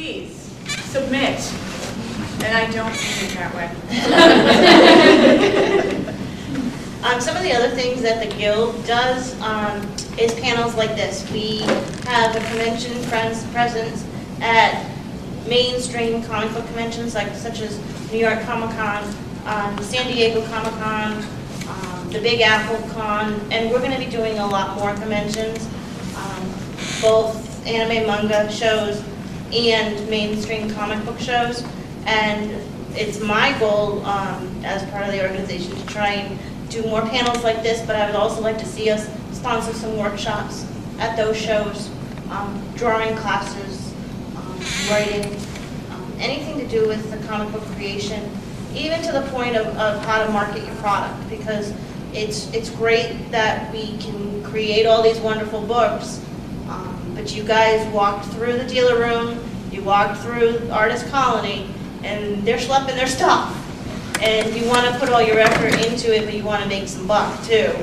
please submit. And I don't mean it that way. Some of the other things that the Guild does is panels like this. We have a convention presence at mainstream comic book conventions such as New York Comic Con, San Diego Comic Con, the Big Apple Con, and we're going to be doing a lot more conventions, both anime manga shows and mainstream comic book shows. And it's my goal as part of the organization to try and do more panels like this, but I would also like to see us sponsor some workshops at those shows, drawing classes, writing, anything to do with the comic book creation, even to the point of how to market your product, because it's great that we can create all these wonderful books, but you guys walked through the dealer room, you walked through Artist Colony, and they're schlepping their stuff. And you want to put all your effort into it, but you want to make some buck too,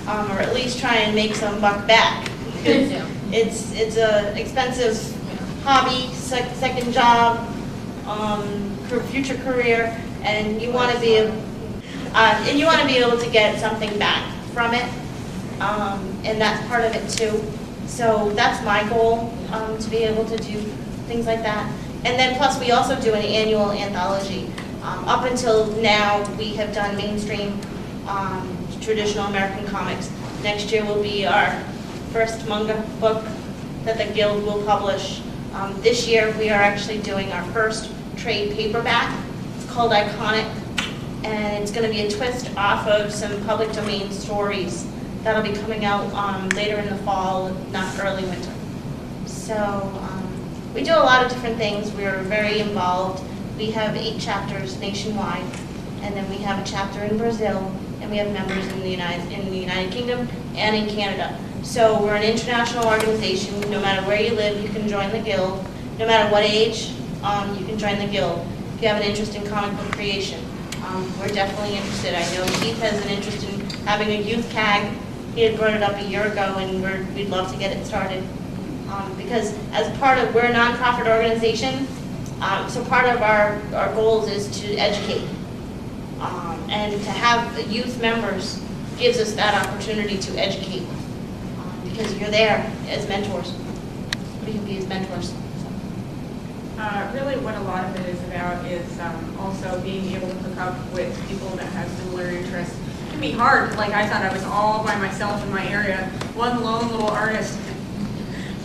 or at least try and make some buck back. It's a expensive hobby, second job, future career, and you want to be able to get something back from it, and that's part of it too. So that's my goal, to be able to do things like that. And then plus we also do an annual anthology. Up until now, we have done mainstream traditional American comics. Next year will be our first manga book that the Guild will publish. This year we are actually doing our first trade paperback. It's called Iconic, and it's going to be a twist off of some public domain stories that'll be coming out later in the fall, not early winter. So we do a lot of different things. We're very involved. We have 8 chapters nationwide, and then we have a chapter in Brazil, and we have members in the United Kingdom and in Canada. So we're an international organization. No matter where you live, you can join the Guild. No matter what age, you can join the Guild. If you have an interest in comic book creation, we're definitely interested. I know Keith has an interest in having a youth CAG. He had brought it up a year ago, and we'd love to get it started. Because as part of, we're a nonprofit organization, so part of our goals is to educate. And to have the youth members gives us that opportunity to educate. Because you're there as mentors. We can be as mentors. Really what a lot of it is about is also being able to hook up with people that have similar interests. It can be hard. Like I thought I was all by myself in my area, one lone little artist.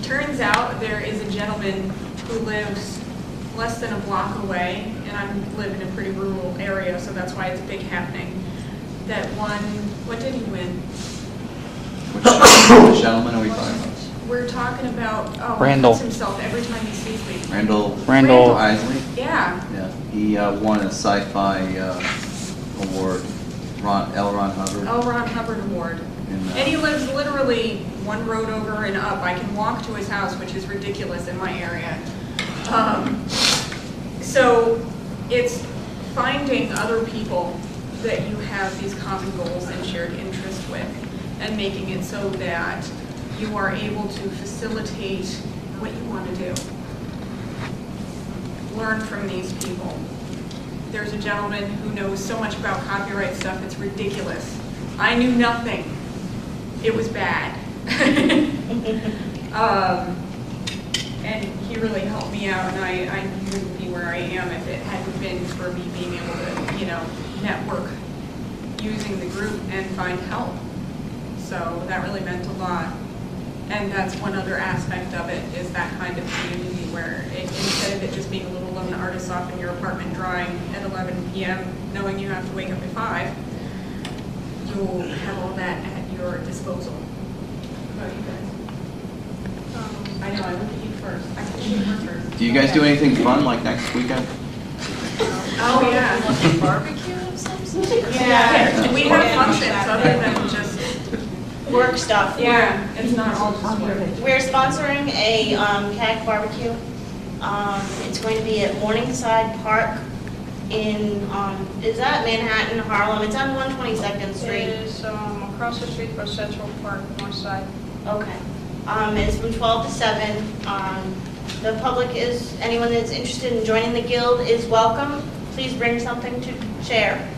Turns out there is a gentleman who lives less than a block away, and I live in a pretty rural area, so that's why it's a big happening, that won, what did he win? Which gentleman are we talking about? We're talking about, Randall. he puts himself every time he sees me. Randall Isley? Yeah. Yeah, he won a sci-fi award, L. Ron Hubbard. L. Ron Hubbard Award. And he lives literally one road over and up. I can walk to his house, which is ridiculous in my area. So it's finding other people that you have these common goals and shared interests with, and making it so that you are able to facilitate what you want to do. Learn from these people. There's a gentleman who knows so much about copyright stuff, it's ridiculous. I knew nothing. It was bad. And he really helped me out, and I wouldn't be where I am if it hadn't been for me being able to, network using the group and find help. So that really meant a lot. And that's one other aspect of it, is that kind of community where instead of it just being a little lone artist off in your apartment drawing at 11 p.m., knowing you have to wake up at 5, you'll have all that at your disposal. What about you guys? I know, I look at you first. I can shoot her first. Do you guys do anything fun like next weekend? Oh, yeah. Like barbecue of some sort? Yeah, we have functions other than just, Work stuff. yeah, it's not all just work. We're sponsoring a CAG barbecue. It's going to be at Morningside Park in, is that Manhattan, Harlem? It's on 122nd It Street. is across the street from Central Park, north side. Okay. It's from 12 to 7. the public is, anyone that's interested in joining the guild is welcome. Please bring something to share,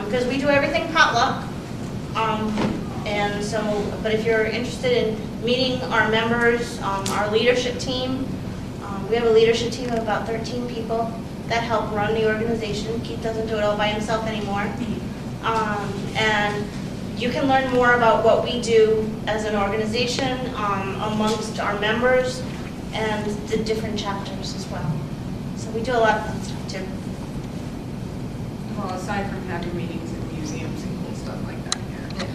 because we do everything potluck. And so, but if you're interested in meeting our members, our leadership team, we have a leadership team of about 13 people that help run the organization. Keith doesn't do it all by himself anymore. And you can learn more about what we do as an organization amongst our members and the different chapters as well. So we do a lot of fun stuff too. Well, aside from having meetings in museums and cool stuff like that, yeah.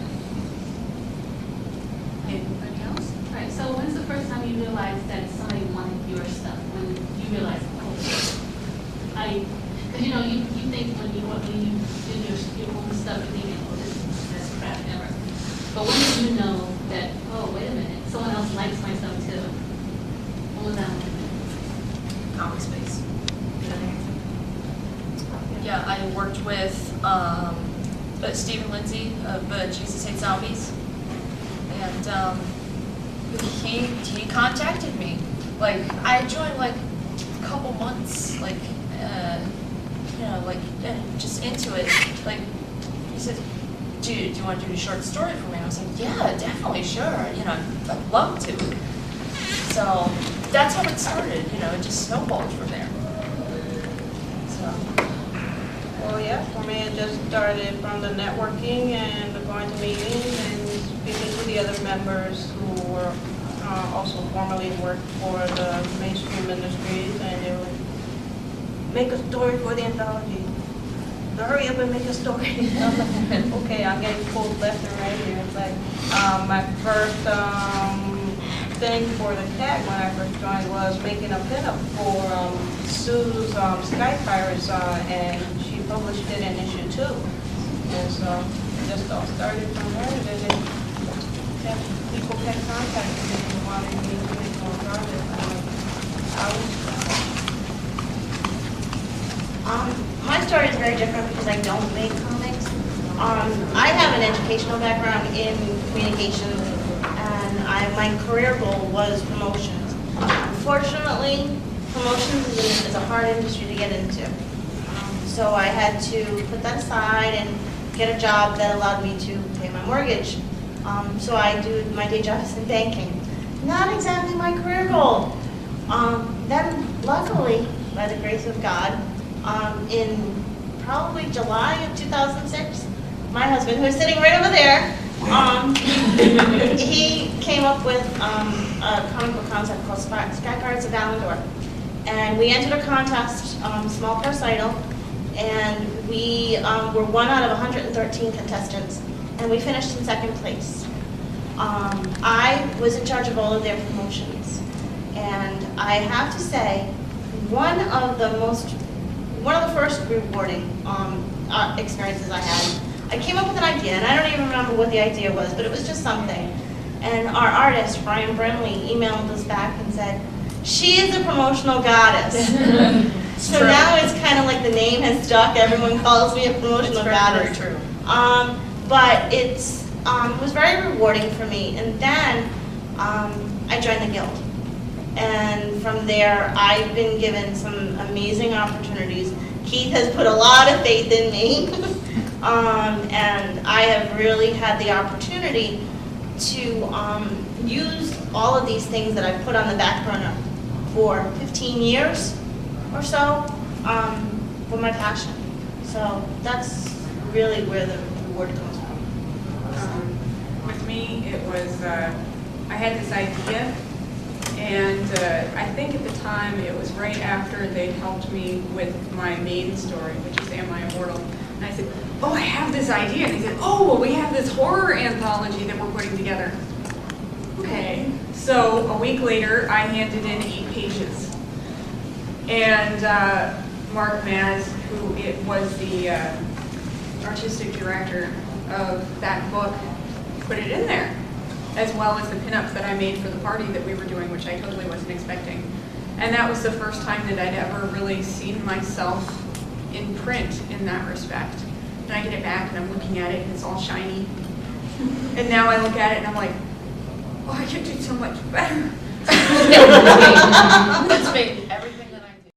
Anybody else? Right, so when's the first time you realized that somebody wanted your stuff? When you realized, oh, because you think when you do your own stuff, you think, oh, this is the best crap ever. But when did you know that, oh, wait a minute, someone else likes my stuff too? What was that moment? Comic Space. Yeah, I worked with Stephen Lindsay of Jesus Hates Zombies, and he contacted me. Like, I joined like a couple months, like just into it. Like, he said, do you want to do a short story for me? I was like, yeah, definitely, sure. I'd love to. So that's how it started. It just snowballed from there. So. Well, yeah, for me, it just started from the networking and the going to meetings and speaking to the other members who were also formerly worked for the mainstream industries, and they would make a story for the anthology. So hurry up and make a story. I was like, okay, I'm getting pulled left and right here. It's like my first thing for the tag when I first joined was making a pinup for Sue's Sky Pirates, and she published it in issue 2. And so it just all started from there. And then people kept contacting me and wanting me to make more projects. My story is very different because I don't make comics. I have an educational background in communications, and my career goal was promotions. Unfortunately, promotions is a hard industry to get into. So I had to put that aside and get a job that allowed me to pay my mortgage. So I do my day job is in banking. Not exactly my career goal. Then luckily, by the grace of God, in probably July of 2006, my husband, who is sitting right over there, he came up with a comic book concept called Sky Pirates of Valandor. And we entered a contest, small recital, and we were one out of 113 contestants, and we finished in second place. I was in charge of all of their promotions, and I have to say, one of the first rewarding experiences I had, I came up with an idea, and I don't even remember what the idea was, but it was just something. And our artist, Brian Brimley, emailed us back and said, she is a promotional goddess. So true. now it's kind of like the name has stuck. Everyone calls me a promotional goddess. Very true. But it was very rewarding for me. And then I joined the Guild. And from there, I've been given some amazing opportunities. Keith has put a lot of faith in me. And I have really had the opportunity to use all of these things that I've put on the back burner for 15 years or so for my passion. So that's really where the reward comes from. With me, it was, I had this idea, and I think at the time it was right after they'd helped me with my main story, which is Am I Immortal? And I said, oh, I have this idea. And he said, oh, well, we have this horror anthology that we're putting together. Okay. So a week later, I handed in 8 pages. And Mark Maz, who was the artistic director of that book, put it in there, as well as the pinups that I made for the party that we were doing, which I totally wasn't expecting. And that was the first time that I'd ever really seen myself in print in that respect. And I get it back and I'm looking at it and it's all shiny. And now I look at it and I'm like, oh, I could do so much better. That's me.